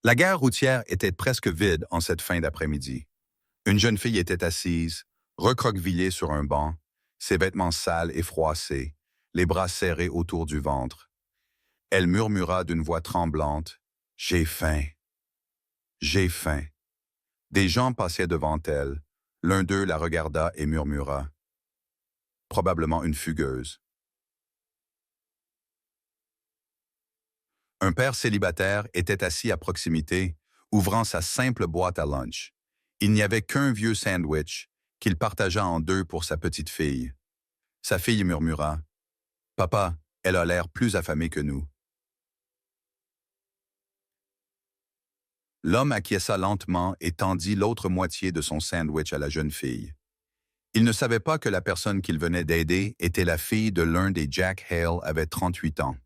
La gare routière était presque vide en cette fin d'après-midi. Une jeune fille était assise, recroquevillée sur un banc, ses vêtements sales et froissés, les bras serrés autour du ventre. Elle murmura d'une voix tremblante, « J'ai faim. J'ai faim. » Des gens passaient devant elle. L'un d'eux la regarda et murmura, « Probablement une fugueuse. » Un père célibataire était assis à proximité, ouvrant sa simple boîte à lunch. Il n'y avait qu'un vieux sandwich qu'il partagea en deux pour sa petite fille. Sa fille murmura, « Papa, elle a l'air plus affamée que nous. » L'homme acquiesça lentement et tendit l'autre moitié de son sandwich à la jeune fille. Il ne savait pas que la personne qu'il venait d'aider était la fille de l'un des Jack Hale avait 38 ans.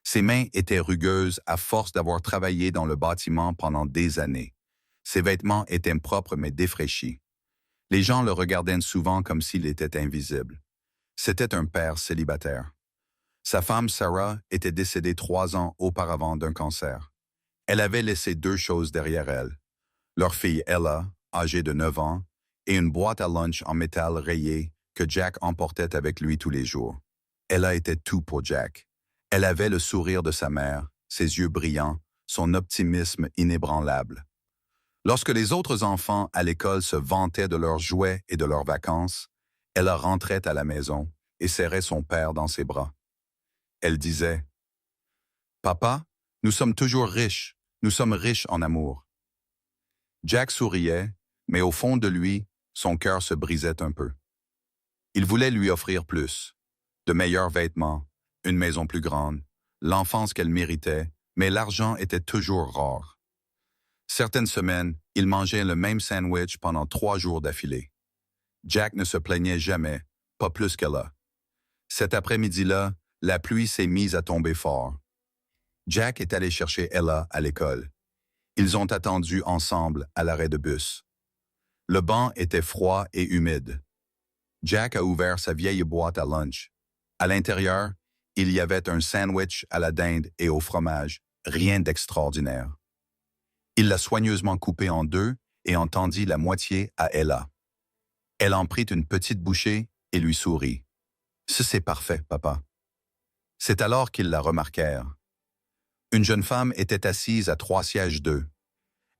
Ses mains étaient rugueuses à force d'avoir travaillé dans le bâtiment pendant des années. Ses vêtements étaient propres mais défraîchis. Les gens le regardaient souvent comme s'il était invisible. C'était un père célibataire. Sa femme Sarah était décédée 3 ans auparavant d'un cancer. Elle avait laissé 2 choses derrière elle. Leur fille Ella, âgée de 9 ans, et une boîte à lunch en métal rayé que Jack emportait avec lui tous les jours. Ella était tout pour Jack. Elle avait le sourire de sa mère, ses yeux brillants, son optimisme inébranlable. Lorsque les autres enfants à l'école se vantaient de leurs jouets et de leurs vacances, Ella rentrait à la maison et serrait son père dans ses bras. Elle disait, « Papa, nous sommes toujours riches, nous sommes riches en amour. » Jack souriait, mais au fond de lui, son cœur se brisait un peu. Il voulait lui offrir plus, de meilleurs vêtements, une maison plus grande, l'enfance qu'elle méritait, mais l'argent était toujours rare. Certaines semaines, il mangeait le même sandwich pendant 3 jours d'affilée. Jack ne se plaignait jamais, pas plus qu'Ella. Cet après-midi-là, la pluie s'est mise à tomber fort. Jack est allé chercher Ella à l'école. Ils ont attendu ensemble à l'arrêt de bus. Le banc était froid et humide. Jack a ouvert sa vieille boîte à lunch. À l'intérieur, il y avait un sandwich à la dinde et au fromage, rien d'extraordinaire. Il l'a soigneusement coupé en 2 et en tendit la moitié à Ella. Elle en prit une petite bouchée et lui sourit. « C'est parfait, papa. » C'est alors qu'ils la remarquèrent. Une jeune femme était assise à 3 sièges d'eux.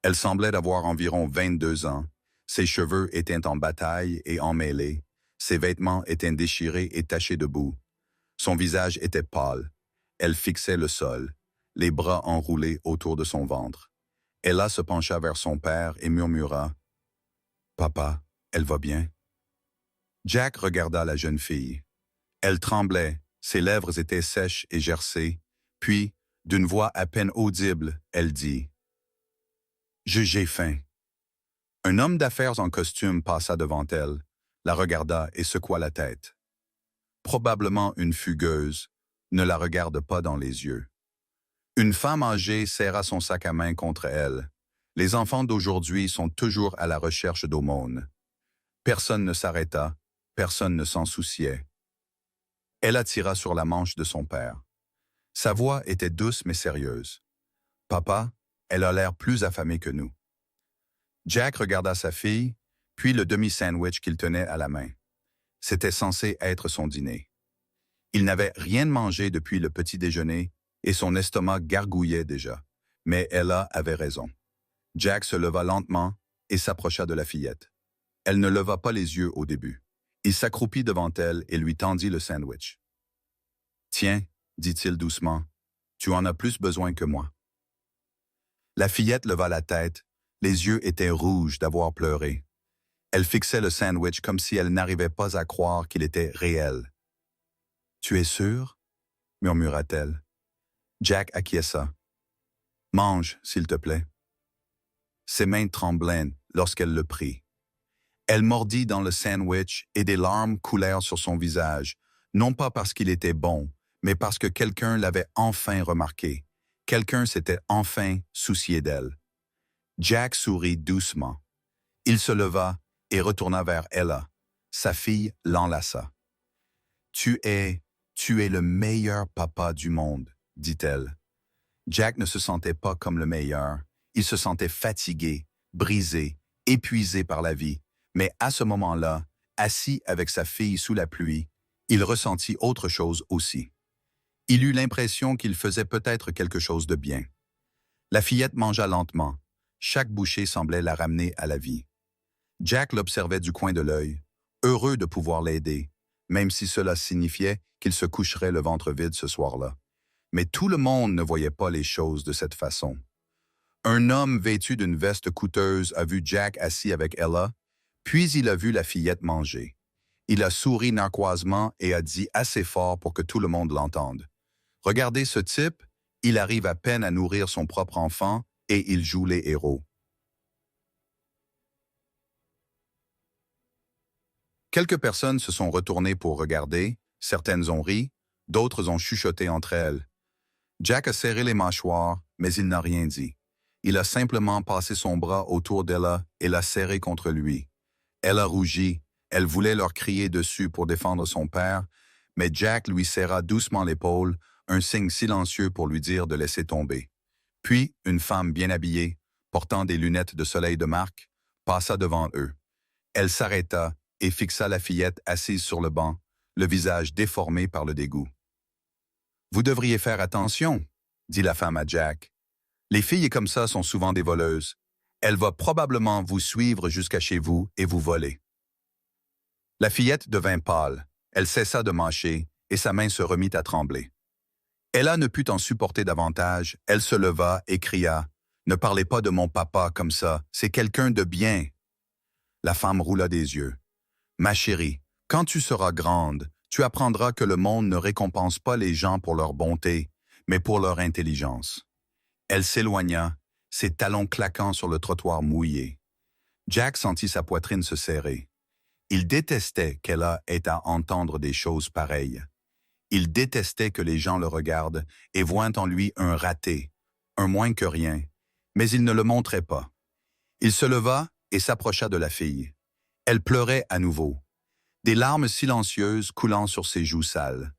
Elle semblait avoir environ 22 ans. Ses cheveux étaient en bataille et emmêlés. Ses vêtements étaient déchirés et tachés de boue. Son visage était pâle. Elle fixait le sol, les bras enroulés autour de son ventre. Ella se pencha vers son père et murmura, « Papa, elle va bien? » Jack regarda la jeune fille. Elle tremblait, ses lèvres étaient sèches et gercées, puis, d'une voix à peine audible, elle dit, « J'ai faim. » Un homme d'affaires en costume passa devant elle, la regarda et secoua la tête. Probablement une fugueuse, ne la regarde pas dans les yeux. Une femme âgée serra son sac à main contre elle. Les enfants d'aujourd'hui sont toujours à la recherche d'aumônes. Personne ne s'arrêta, personne ne s'en souciait. Elle attira sur la manche de son père. Sa voix était douce mais sérieuse. « Papa, elle a l'air plus affamée que nous. » Jack regarda sa fille, puis le demi-sandwich qu'il tenait à la main. C'était censé être son dîner. Il n'avait rien mangé depuis le petit déjeuner et son estomac gargouillait déjà. Mais Ella avait raison. Jack se leva lentement et s'approcha de la fillette. Elle ne leva pas les yeux au début. Il s'accroupit devant elle et lui tendit le sandwich. « Tiens, » dit-il doucement, « tu en as plus besoin que moi. » La fillette leva la tête, les yeux étaient rouges d'avoir pleuré. Elle fixait le sandwich comme si elle n'arrivait pas à croire qu'il était réel. « Tu es sûr? » murmura-t-elle. Jack acquiesça. « Mange, s'il te plaît. » Ses mains tremblaient lorsqu'elle le prit. Elle mordit dans le sandwich et des larmes coulèrent sur son visage, non pas parce qu'il était bon, mais parce que quelqu'un l'avait enfin remarqué. Quelqu'un s'était enfin soucié d'elle. Jack sourit doucement. Il se leva et retourna vers Ella. Sa fille l'enlaça. « Tu es le meilleur papa du monde, dit-elle. Jack ne se sentait pas comme le meilleur. Il se sentait fatigué, brisé, épuisé par la vie, mais à ce moment-là, assis avec sa fille sous la pluie, il ressentit autre chose aussi. Il eut l'impression qu'il faisait peut-être quelque chose de bien. La fillette mangea lentement. Chaque bouchée semblait la ramener à la vie. Jack l'observait du coin de l'œil, heureux de pouvoir l'aider, même si cela signifiait qu'il se coucherait le ventre vide ce soir-là. Mais tout le monde ne voyait pas les choses de cette façon. Un homme vêtu d'une veste coûteuse a vu Jack assis avec Ella, puis il a vu la fillette manger. Il a souri narquoisement et a dit assez fort pour que tout le monde l'entende. « Regardez ce type, il arrive à peine à nourrir son propre enfant et il joue les héros. » Quelques personnes se sont retournées pour regarder, certaines ont ri, d'autres ont chuchoté entre elles. Jack a serré les mâchoires, mais il n'a rien dit. Il a simplement passé son bras autour d'Ella et l'a serré contre lui. Elle a rougi, elle voulait leur crier dessus pour défendre son père, mais Jack lui serra doucement l'épaule, un signe silencieux pour lui dire de laisser tomber. Puis, une femme bien habillée, portant des lunettes de soleil de marque, passa devant eux. Elle s'arrêta et fixa la fillette assise sur le banc, le visage déformé par le dégoût. « Vous devriez faire attention, » dit la femme à Jack. « Les filles comme ça sont souvent des voleuses. Elle va probablement vous suivre jusqu'à chez vous et vous voler. » La fillette devint pâle, elle cessa de mâcher et sa main se remit à trembler. Ella ne put en supporter davantage, elle se leva et cria « Ne parlez pas de mon papa comme ça, c'est quelqu'un de bien. » La femme roula des yeux. « Ma chérie, quand tu seras grande, tu apprendras que le monde ne récompense pas les gens pour leur bonté, mais pour leur intelligence. » Elle s'éloigna, ses talons claquant sur le trottoir mouillé. Jack sentit sa poitrine se serrer. Il détestait qu'Ella ait à entendre des choses pareilles. Il détestait que les gens le regardent et voient en lui un raté, un moins que rien, mais il ne le montrait pas. Il se leva et s'approcha de la fille. Elle pleurait à nouveau, des larmes silencieuses coulant sur ses joues sales.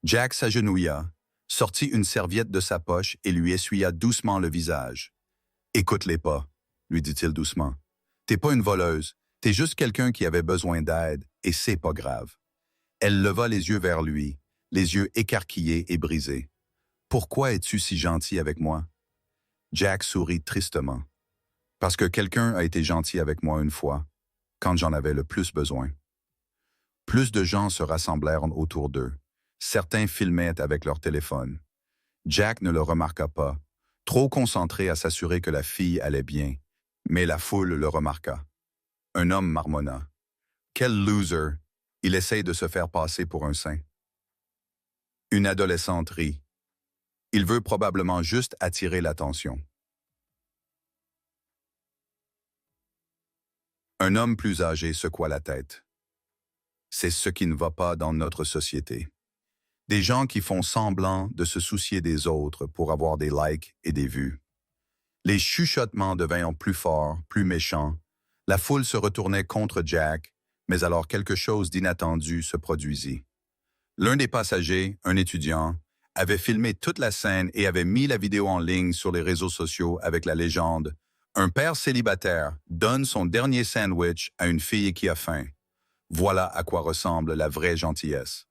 Jack s'agenouilla, sortit une serviette de sa poche et lui essuya doucement le visage. « Écoute-les pas, » lui dit-il doucement. « T'es pas une voleuse, t'es juste quelqu'un qui avait besoin d'aide et c'est pas grave. » Elle leva les yeux vers lui, les yeux écarquillés et brisés. « Pourquoi es-tu si gentil avec moi? » Jack sourit tristement. « Parce que quelqu'un a été gentil avec moi une fois, quand j'en avais le plus besoin. » Plus de gens se rassemblèrent autour d'eux. Certains filmaient avec leur téléphone. Jack ne le remarqua pas, trop concentré à s'assurer que la fille allait bien, mais la foule le remarqua. Un homme marmonna. « Quel loser! Il essaye de se faire passer pour un saint. » Une adolescente rit. Il veut probablement juste attirer l'attention. Un homme plus âgé secoua la tête. C'est ce qui ne va pas dans notre société. Des gens qui font semblant de se soucier des autres pour avoir des likes et des vues. Les chuchotements devinrent plus forts, plus méchants. La foule se retournait contre Jack, mais alors quelque chose d'inattendu se produisit. L'un des passagers, un étudiant, avait filmé toute la scène et avait mis la vidéo en ligne sur les réseaux sociaux avec la légende « Un père célibataire donne son dernier sandwich à une fille qui a faim. Voilà à quoi ressemble la vraie gentillesse. »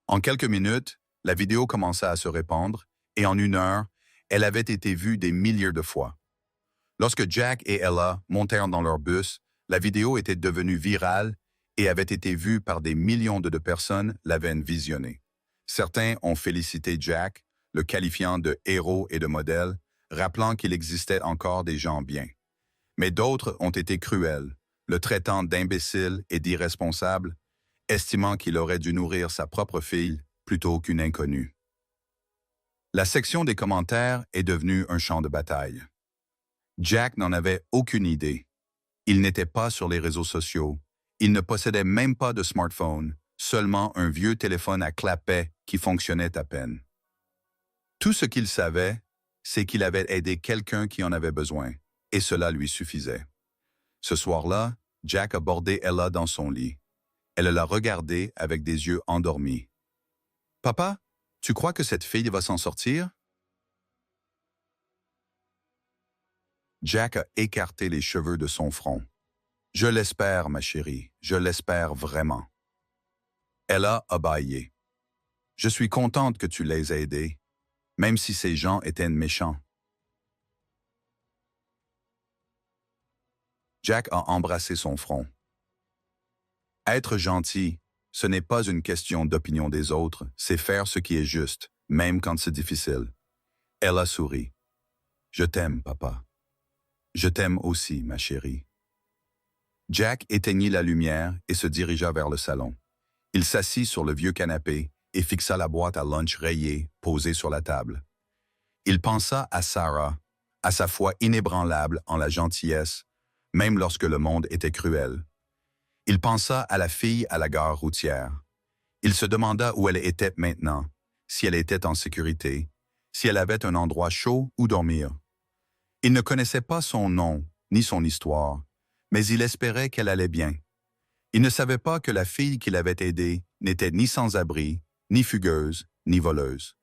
En quelques minutes, la vidéo commença à se répandre et en 1 heure, elle avait été vue des milliers de fois. Lorsque Jack et Ella montèrent dans leur bus, la vidéo était devenue virale et avait été vue par des millions de personnes l'avaient visionnée. Certains ont félicité Jack, le qualifiant de héros et de modèle, rappelant qu'il existait encore des gens bien. Mais d'autres ont été cruels, le traitant d'imbécile et d'irresponsable, estimant qu'il aurait dû nourrir sa propre fille plutôt qu'une inconnue. La section des commentaires est devenue un champ de bataille. Jack n'en avait aucune idée. Il n'était pas sur les réseaux sociaux. Il ne possédait même pas de smartphone, seulement un vieux téléphone à clapet qui fonctionnait à peine. Tout ce qu'il savait, c'est qu'il avait aidé quelqu'un qui en avait besoin, et cela lui suffisait. Ce soir-là, Jack a bordé Ella dans son lit. Elle l'a regardé avec des yeux endormis. « Papa, tu crois que cette fille va s'en sortir? » Jack a écarté les cheveux de son front. « Je l'espère, ma chérie, je l'espère vraiment. » Ella a bâillé. « Je suis contente que tu les aies aidés, même si ces gens étaient méchants. » Jack a embrassé son front. « Être gentil, ce n'est pas une question d'opinion des autres, c'est faire ce qui est juste, même quand c'est difficile. » Ella sourit. « Je t'aime, papa. Je t'aime aussi, ma chérie. » Jack éteignit la lumière et se dirigea vers le salon. Il s'assit sur le vieux canapé et fixa la boîte à lunch rayée posée sur la table. Il pensa à Sarah, à sa foi inébranlable en la gentillesse, même lorsque le monde était cruel. Il pensa à la fille à la gare routière. Il se demanda où elle était maintenant, si elle était en sécurité, si elle avait un endroit chaud où dormir. Il ne connaissait pas son nom ni son histoire, mais il espérait qu'elle allait bien. Il ne savait pas que la fille qui l'avait aidée n'était ni sans-abri, ni fugueuse, ni voleuse.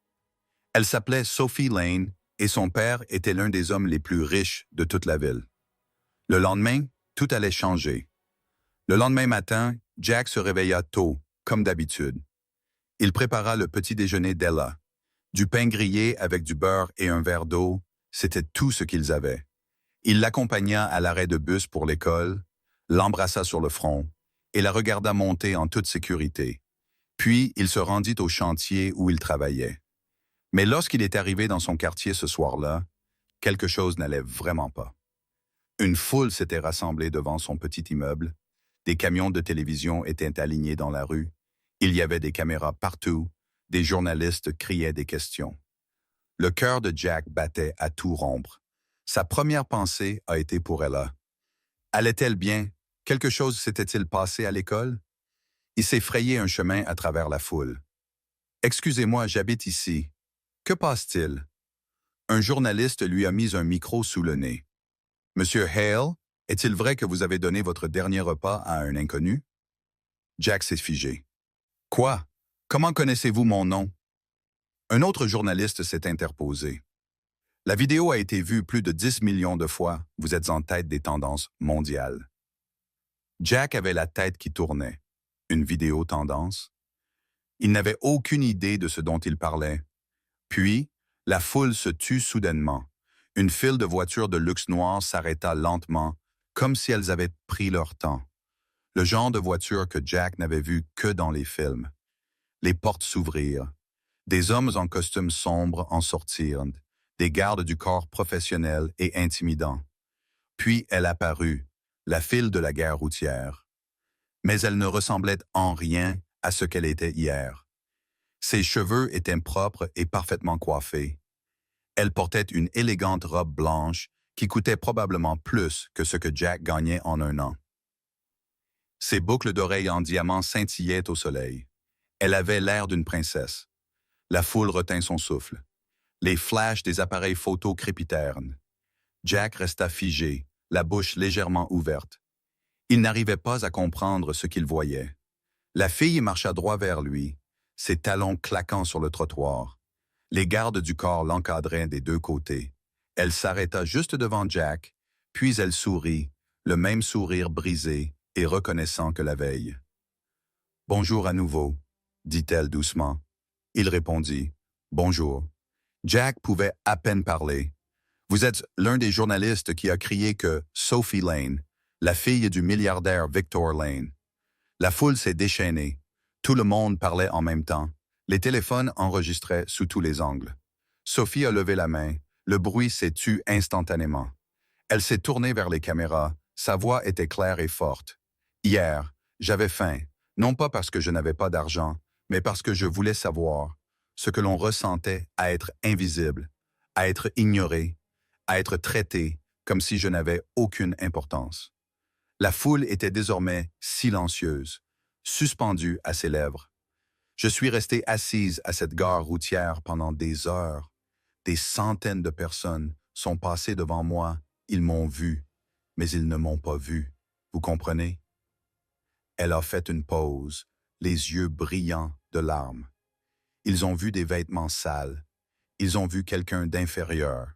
Elle s'appelait Sophie Lane et son père était l'un des hommes les plus riches de toute la ville. Le lendemain, tout allait changer. Le lendemain matin, Jack se réveilla tôt, comme d'habitude. Il prépara le petit déjeuner d'Ella. Du pain grillé avec du beurre et un verre d'eau, c'était tout ce qu'ils avaient. Il l'accompagna à l'arrêt de bus pour l'école, l'embrassa sur le front et la regarda monter en toute sécurité. Puis, il se rendit au chantier où il travaillait. Mais lorsqu'il est arrivé dans son quartier ce soir-là, quelque chose n'allait vraiment pas. Une foule s'était rassemblée devant son petit immeuble. Des camions de télévision étaient alignés dans la rue. Il y avait des caméras partout. Des journalistes criaient des questions. Le cœur de Jack battait à tout rompre. Sa première pensée a été pour Ella. Allait-elle bien? Quelque chose s'était-il passé à l'école? Il s'est frayé un chemin à travers la foule. « Excusez-moi, j'habite ici. Que passe-t-il? » Un journaliste lui a mis un micro sous le nez. « Monsieur Hale, est-il vrai que vous avez donné votre dernier repas à un inconnu? » Jack s'est figé. « Quoi? Comment connaissez-vous mon nom? » Un autre journaliste s'est interposé. « La vidéo a été vue plus de 10 millions de fois. Vous êtes en tête des tendances mondiales. » Jack avait la tête qui tournait. Une vidéo tendance? Il n'avait aucune idée de ce dont il parlait. Puis, la foule se tut soudainement. Une file de voitures de luxe noires s'arrêta lentement, comme si elles avaient pris leur temps. Le genre de voiture que Jack n'avait vu que dans les films. Les portes s'ouvrirent. Des hommes en costume sombre en sortirent, des gardes du corps professionnels et intimidants. Puis elle apparut, la file de la gare routière. Mais elle ne ressemblait en rien à ce qu'elle était hier. Ses cheveux étaient propres et parfaitement coiffés. Elle portait une élégante robe blanche qui coûtait probablement plus que ce que Jack gagnait en un an. Ses boucles d'oreilles en diamant scintillaient au soleil. Elle avait l'air d'une princesse. La foule retint son souffle. Les flashs des appareils photo crépitèrent. Jack resta figé, la bouche légèrement ouverte. Il n'arrivait pas à comprendre ce qu'il voyait. La fille marcha droit vers lui, ses talons claquant sur le trottoir. Les gardes du corps l'encadraient des deux côtés. Elle s'arrêta juste devant Jack, puis elle sourit, le même sourire brisé et reconnaissant que la veille. « Bonjour à nouveau », dit-elle doucement. Il répondit « Bonjour ». Jack pouvait à peine parler. « Vous êtes l'un des journalistes qui a crié que Sophie Lane, la fille du milliardaire Victor Lane. » La foule s'est déchaînée. Tout le monde parlait en même temps. Les téléphones enregistraient sous tous les angles. Sophie a levé la main. Le bruit s'est tu instantanément. Elle s'est tournée vers les caméras. Sa voix était claire et forte. « Hier, j'avais faim, non pas parce que je n'avais pas d'argent, mais parce que je voulais savoir ce que l'on ressentait à être invisible, à être ignoré, à être traité comme si je n'avais aucune importance. » La foule était désormais silencieuse, suspendue à ses lèvres. Je suis resté assise à cette gare routière pendant des heures. Des centaines de personnes sont passées devant moi. Ils m'ont vu, mais ils ne m'ont pas vu. Vous comprenez? Elle a fait une pause, les yeux brillants de larmes. Ils ont vu des vêtements sales. Ils ont vu quelqu'un d'inférieur.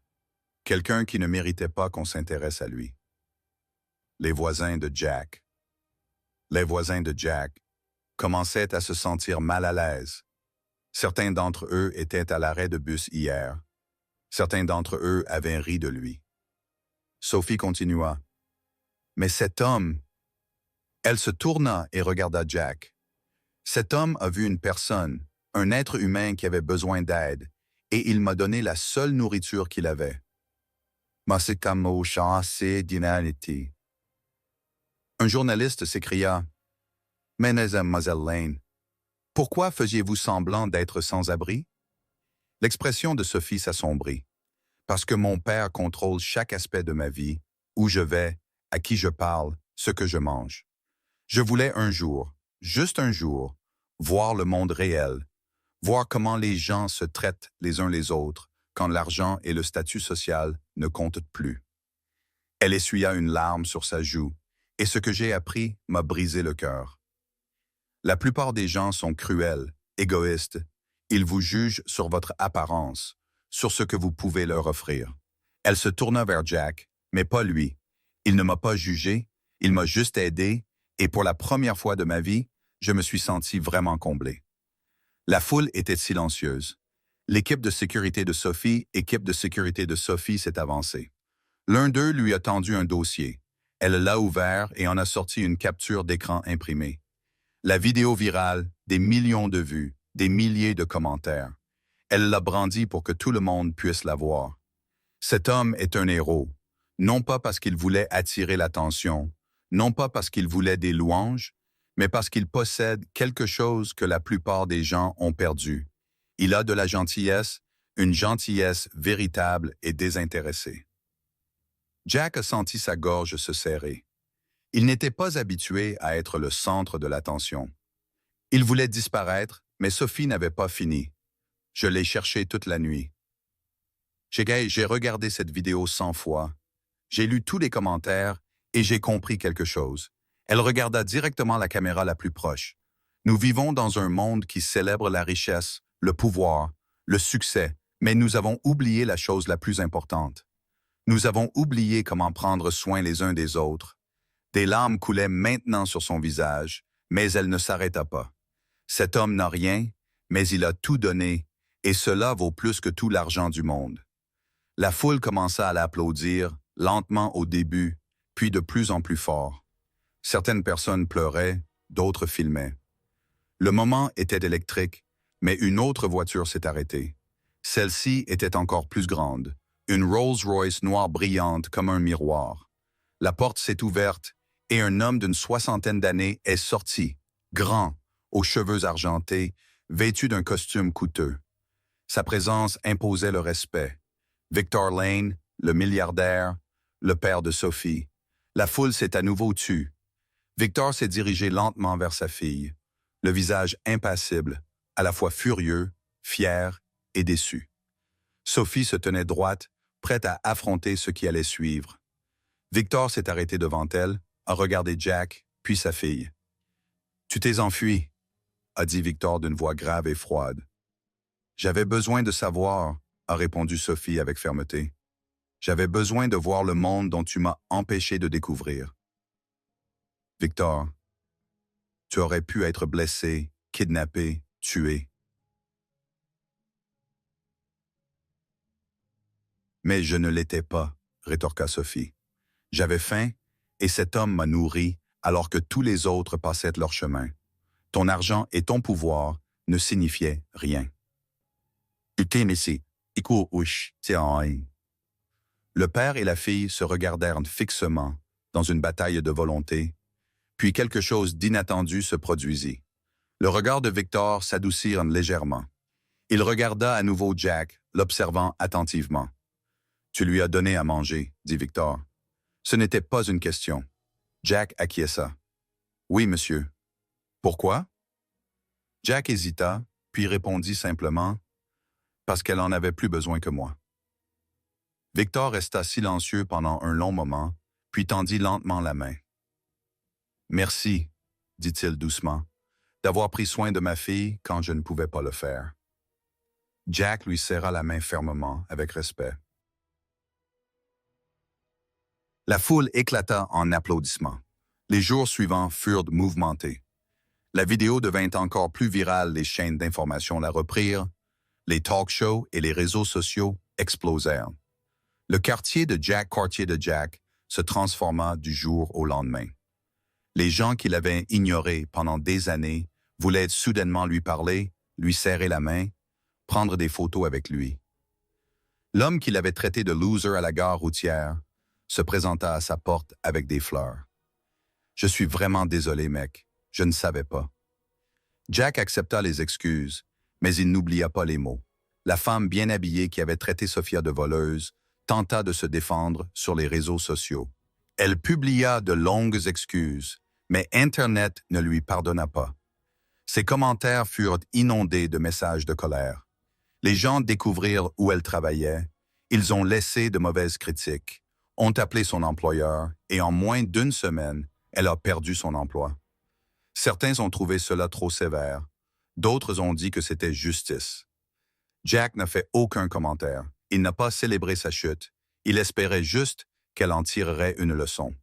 quelqu'un qui ne méritait pas qu'on s'intéresse à lui. Les voisins de Jack. Les voisins de Jack commençaient à se sentir mal à l'aise. Certains d'entre eux étaient à l'arrêt de bus hier. Certains d'entre eux avaient ri de lui. Sophie continua. Mais cet homme... Elle se tourna et regarda Jack. Cet homme a vu une personne, un être humain qui avait besoin d'aide, et il m'a donné la seule nourriture qu'il avait. Masikamo chassé d'inanité. Un journaliste s'écria. Mais mademoiselle Lane, pourquoi faisiez-vous semblant d'être sans abri? L'expression de Sophie s'assombrit. Parce que mon père contrôle chaque aspect de ma vie, où je vais, à qui je parle, ce que je mange. Je voulais un jour, juste un jour, voir le monde réel, voir comment les gens se traitent les uns les autres quand l'argent et le statut social ne comptent plus. Elle essuya une larme sur sa joue, et ce que j'ai appris m'a brisé le cœur. La plupart des gens sont cruels, égoïstes. Ils vous jugent sur votre apparence, sur ce que vous pouvez leur offrir. Elle se tourna vers Jack, mais pas lui. Il ne m'a pas jugé, il m'a juste aidé, et pour la première fois de ma vie, je me suis senti vraiment comblé. La foule était silencieuse. L'équipe de sécurité de Sophie s'est avancée. L'un d'eux lui a tendu un dossier. Elle l'a ouvert et en a sorti une capture d'écran imprimée. La vidéo virale, des millions de vues, des milliers de commentaires. Elle l'a brandie pour que tout le monde puisse la voir. Cet homme est un héros, non pas parce qu'il voulait attirer l'attention, non pas parce qu'il voulait des louanges, mais parce qu'il possède quelque chose que la plupart des gens ont perdu. Il a de la gentillesse, une gentillesse véritable et désintéressée. Jack a senti sa gorge se serrer. Il n'était pas habitué à être le centre de l'attention. Il voulait disparaître, mais Sophie n'avait pas fini. Je l'ai cherché toute la nuit. J'ai regardé cette vidéo 100 fois. J'ai lu tous les commentaires et j'ai compris quelque chose. Elle regarda directement la caméra la plus proche. Nous vivons dans un monde qui célèbre la richesse, le pouvoir, le succès, mais nous avons oublié la chose la plus importante. Nous avons oublié comment prendre soin les uns des autres. Des larmes coulaient maintenant sur son visage, mais elle ne s'arrêta pas. Cet homme n'a rien, mais il a tout donné, et cela vaut plus que tout l'argent du monde. La foule commença à l'applaudir, lentement au début, puis de plus en plus fort. Certaines personnes pleuraient, d'autres filmaient. Le moment était électrique, mais une autre voiture s'est arrêtée. Celle-ci était encore plus grande, une Rolls-Royce noire brillante comme un miroir. La porte s'est ouverte et un homme d'une 60aine d'années est sorti, grand, aux cheveux argentés, vêtu d'un costume coûteux. Sa présence imposait le respect. Victor Lane, le milliardaire, le père de Sophie. La foule s'est à nouveau tue. Victor s'est dirigé lentement vers sa fille, le visage impassible, à la fois furieux, fier et déçu. Sophie se tenait droite, prête à affronter ce qui allait suivre. Victor s'est arrêté devant elle, a regardé Jack, puis sa fille. « Tu t'es enfui », a dit Victor d'une voix grave et froide. « J'avais besoin de savoir », a répondu Sophie avec fermeté. « J'avais besoin de voir le monde dont tu m'as empêché de découvrir. » Victor, tu aurais pu être blessé, kidnappé, tué. Mais je ne l'étais pas, rétorqua Sophie. J'avais faim, et cet homme m'a nourri alors que tous les autres passaient leur chemin. Ton argent et ton pouvoir ne signifiaient rien. Le père et la fille se regardèrent fixement dans une bataille de volonté, puis quelque chose d'inattendu se produisit. Le regard de Victor s'adoucit légèrement. Il regarda à nouveau Jack, l'observant attentivement. « Tu lui as donné à manger, » dit Victor. Ce n'était pas une question. Jack acquiesça. « Oui, monsieur. »« Pourquoi ?» Jack hésita, puis répondit simplement « Parce qu'elle en avait plus besoin que moi. » Victor resta silencieux pendant un long moment, puis tendit lentement la main. « Merci, » dit-il doucement, « d'avoir pris soin de ma fille quand je ne pouvais pas le faire. » Jack lui serra la main fermement, avec respect. La foule éclata en applaudissements. Les jours suivants furent mouvementés. La vidéo devint encore plus virale, les chaînes d'information la reprirent, les talk-shows et les réseaux sociaux explosèrent. Le quartier de Jack se transforma du jour au lendemain. Les gens qui l'avaient ignoré pendant des années voulaient soudainement lui parler, lui serrer la main, prendre des photos avec lui. L'homme qui l'avait traité de loser à la gare routière se présenta à sa porte avec des fleurs. « Je suis vraiment désolé, mec. Je ne savais pas. » Jack accepta les excuses, mais il n'oublia pas les mots. La femme bien habillée qui avait traité Sophia de voleuse tenta de se défendre sur les réseaux sociaux. Elle publia de longues excuses, mais Internet ne lui pardonna pas. Ses commentaires furent inondés de messages de colère. Les gens découvrirent où elle travaillait, ils ont laissé de mauvaises critiques, ont appelé son employeur et en moins d'une semaine, elle a perdu son emploi. Certains ont trouvé cela trop sévère, d'autres ont dit que c'était justice. Jack n'a fait aucun commentaire, il n'a pas célébré sa chute, il espérait juste qu'elle en tirerait une leçon.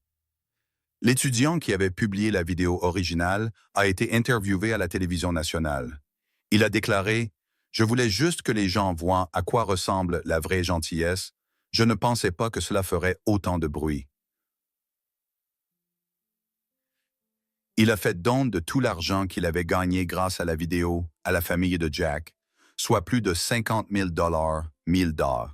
L'étudiant qui avait publié la vidéo originale a été interviewé à la télévision nationale. Il a déclaré « Je voulais juste que les gens voient à quoi ressemble la vraie gentillesse. Je ne pensais pas que cela ferait autant de bruit. » Il a fait don de tout l'argent qu'il avait gagné grâce à la vidéo à la famille de Jack, soit plus de 50 000 $.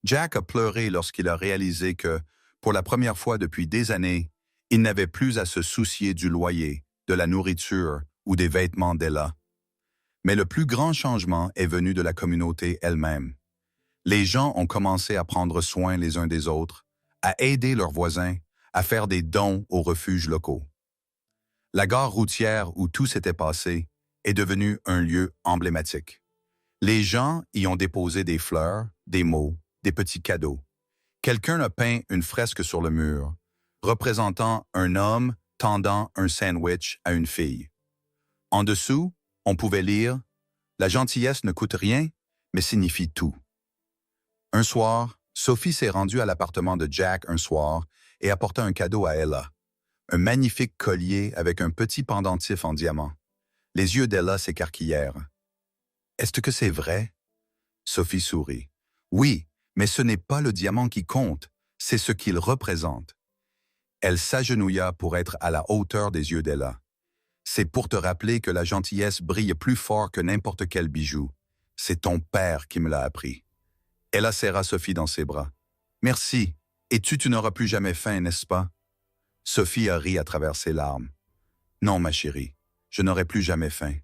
Jack a pleuré lorsqu'il a réalisé que, pour la première fois depuis des années, il n'avait plus à se soucier du loyer, de la nourriture ou des vêtements d'Ella. Mais le plus grand changement est venu de la communauté elle-même. Les gens ont commencé à prendre soin les uns des autres, à aider leurs voisins, à faire des dons aux refuges locaux. La gare routière où tout s'était passé est devenue un lieu emblématique. Les gens y ont déposé des fleurs, des mots, des petits cadeaux. Quelqu'un a peint une fresque sur le mur, représentant un homme tendant un sandwich à une fille. En dessous, on pouvait lire « La gentillesse ne coûte rien, mais signifie tout ». Un soir, Sophie s'est rendue à l'appartement de Jack un soir et apporta un cadeau à Ella. Un magnifique collier avec un petit pendentif en diamant. Les yeux d'Ella s'écarquillèrent. « Est-ce que c'est vrai? » Sophie sourit. « Oui, mais ce n'est pas le diamant qui compte, c'est ce qu'il représente. » Elle s'agenouilla pour être à la hauteur des yeux d'Ella. « C'est pour te rappeler que la gentillesse brille plus fort que n'importe quel bijou. C'est ton père qui me l'a appris. » Ella serra Sophie dans ses bras. « Merci. Et tu n'auras plus jamais faim, n'est-ce pas? » Sophie a ri à travers ses larmes. « Non, ma chérie, je n'aurai plus jamais faim. »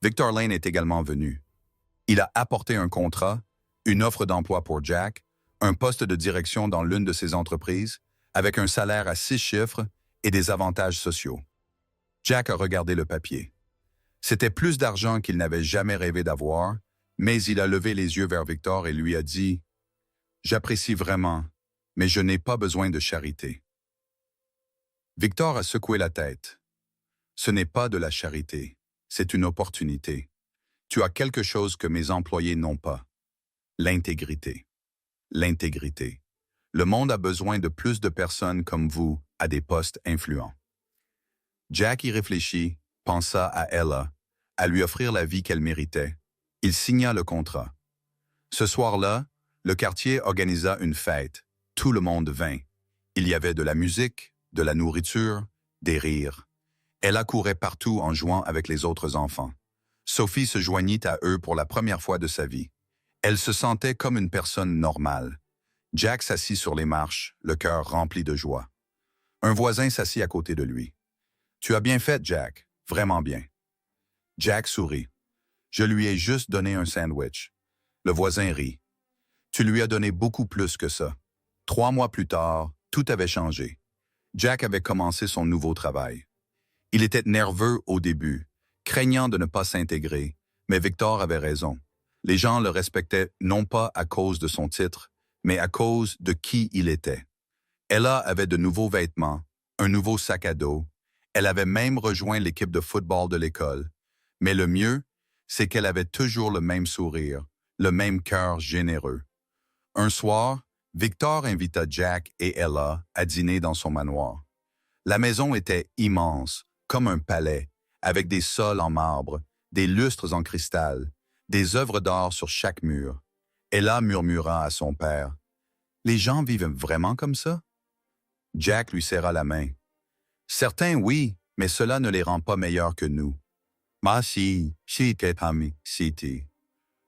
Victor Lane est également venu. Il a apporté un contrat, une offre d'emploi pour Jack, un poste de direction dans l'une de ses entreprises, avec un salaire à 6 chiffres et des avantages sociaux. Jack a regardé le papier. C'était plus d'argent qu'il n'avait jamais rêvé d'avoir, mais il a levé les yeux vers Victor et lui a dit « J'apprécie vraiment, mais je n'ai pas besoin de charité. » Victor a secoué la tête. « Ce n'est pas de la charité, c'est une opportunité. Tu as quelque chose que mes employés n'ont pas. L'intégrité. L'intégrité. Le monde a besoin de plus de personnes comme vous à des postes influents. » Jack y réfléchit, pensa à Ella, à lui offrir la vie qu'elle méritait. Il signa le contrat. Ce soir-là, le quartier organisa une fête. Tout le monde vint. Il y avait de la musique, de la nourriture, des rires. Ella courait partout en jouant avec les autres enfants. Sophie se joignit à eux pour la première fois de sa vie. Elle se sentait comme une personne normale. Jack s'assit sur les marches, le cœur rempli de joie. Un voisin s'assit à côté de lui. « Tu as bien fait, Jack, vraiment bien. » Jack sourit. « Je lui ai juste donné un sandwich. » Le voisin rit. « Tu lui as donné beaucoup plus que ça. » 3 mois plus tard, tout avait changé. Jack avait commencé son nouveau travail. Il était nerveux au début, craignant de ne pas s'intégrer, mais Victor avait raison. Les gens le respectaient non pas à cause de son titre, mais à cause de qui il était. Ella avait de nouveaux vêtements, un nouveau sac à dos. Elle avait même rejoint l'équipe de football de l'école. Mais le mieux, c'est qu'elle avait toujours le même sourire, le même cœur généreux. Un soir, Victor invita Jack et Ella à dîner dans son manoir. La maison était immense, comme un palais, avec des sols en marbre, des lustres en cristal, des œuvres d'art sur chaque mur. Ella murmura à son père, « Les gens vivent vraiment comme ça? » Jack lui serra la main. « Certains, oui, mais cela ne les rend pas meilleurs que nous. » Ma si, si.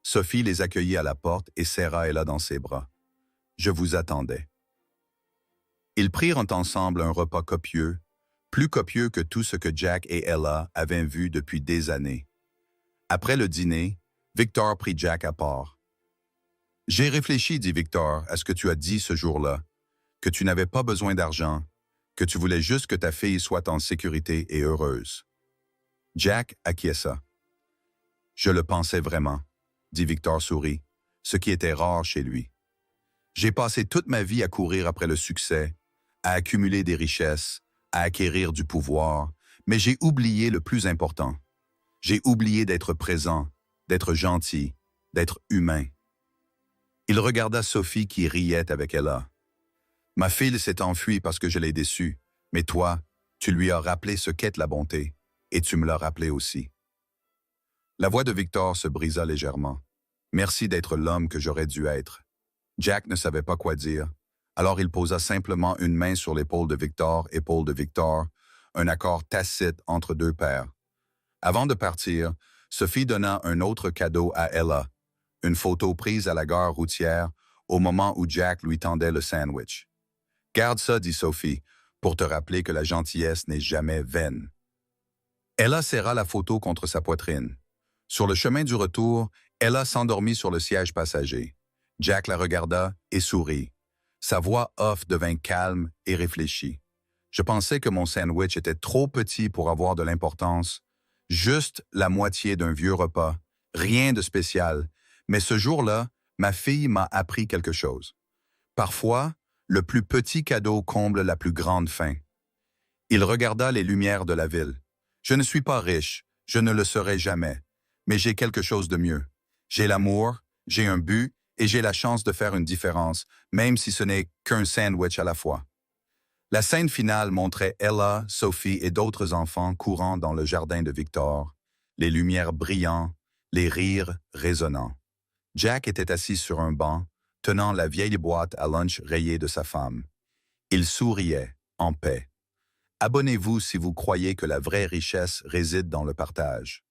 Sophie les accueillit à la porte et serra Ella dans ses bras. « Je vous attendais. » Ils prirent ensemble un repas copieux, plus copieux que tout ce que Jack et Ella avaient vu depuis des années. Après le dîner, Victor prit Jack à part. « J'ai réfléchi, dit Victor, à ce que tu as dit ce jour-là, que tu n'avais pas besoin d'argent, que tu voulais juste que ta fille soit en sécurité et heureuse. » Jack acquiesça. « Je le pensais vraiment, » dit Victor sourit, ce qui était rare chez lui. « J'ai passé toute ma vie à courir après le succès, à accumuler des richesses, à acquérir du pouvoir, mais j'ai oublié le plus important. J'ai oublié d'être présent, d'être gentil, d'être humain. » Il regarda Sophie qui riait avec Ella. « Ma fille s'est enfuie parce que je l'ai déçue, mais toi, tu lui as rappelé ce qu'est la bonté, et tu me l'as rappelé aussi. » La voix de Victor se brisa légèrement. « Merci d'être l'homme que j'aurais dû être. » Jack ne savait pas quoi dire, alors il posa simplement une main sur l'épaule de Victor, un accord tacite entre deux pères. Avant de partir, Sophie donna un autre cadeau à Ella, une photo prise à la gare routière au moment où Jack lui tendait le sandwich. « Garde ça, dit Sophie, pour te rappeler que la gentillesse n'est jamais vaine. » Ella serra la photo contre sa poitrine. Sur le chemin du retour, Ella s'endormit sur le siège passager. Jack la regarda et sourit. Sa voix off devint calme et réfléchie. « Je pensais que mon sandwich était trop petit pour avoir de l'importance. Juste la moitié d'un vieux repas. Rien de spécial. Mais ce jour-là, ma fille m'a appris quelque chose. Parfois, le plus petit cadeau comble la plus grande faim. » Il regarda les lumières de la ville. « Je ne suis pas riche, je ne le serai jamais. Mais j'ai quelque chose de mieux. J'ai l'amour, j'ai un but et j'ai la chance de faire une différence, même si ce n'est qu'un sandwich à la fois. » La scène finale montrait Ella, Sophie et d'autres enfants courant dans le jardin de Victor, les lumières brillant, les rires résonnants. Jack était assis sur un banc, tenant la vieille boîte à lunch rayée de sa femme. Il souriait, en paix. Abonnez-vous si vous croyez que la vraie richesse réside dans le partage.